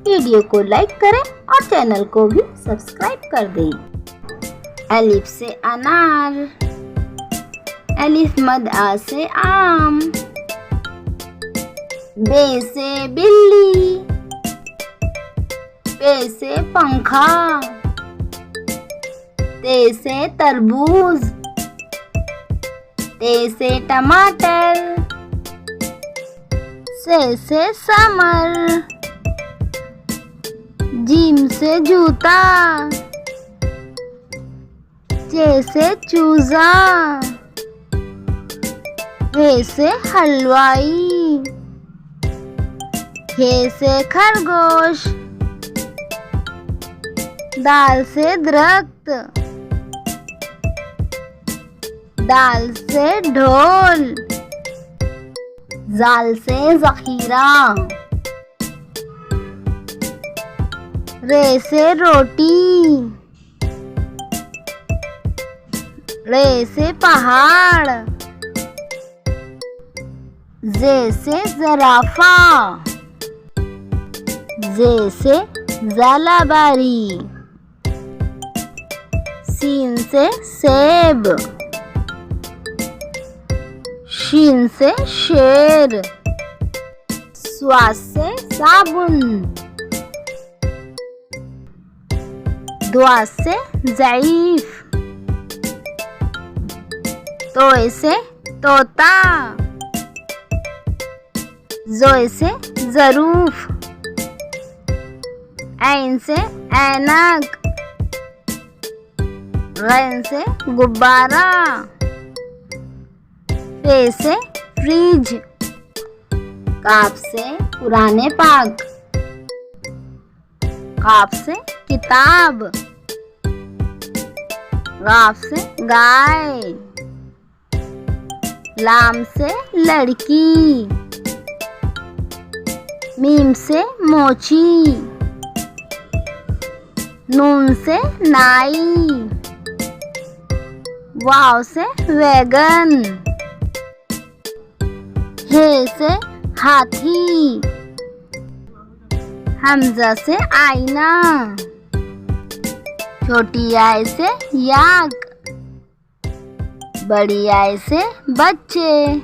Video को like करें और चैनल को भी सब्सक्राइब कर दें। अलिफ से अनार, अलिफ मद आ से आम, बे से बिल्ली, पे से पंखा, ते से तरबूज, ते से टमाटर, से समर, जीम से जूता, चे से चूजा, हे से हलवाई, हे से खरगोश, दाल से दरख्त, दाल से ढोल, जाल से जखीरा, रे से रोटी, रे से पहाड़, जे से जराफा, जे से जालाबारी, सीन से सेब, शीन से शेर, स्वास से साबुन, दुआ से ज़ईफ, तोए से तोता, जोए से ज़रूफ, ऐन से ऐनक, गैन से गुब्बारा, फे से फ्रिज, काफ से कुराने पाक, काफ से किताब, गाफ से गाय, लाम से लड़की, मीम से मोची, नून से नाई, वाव से वैगन, हे से हाथी, हमजा से आईना, छोटी आय से याक, बड़ी आय से बच्चे।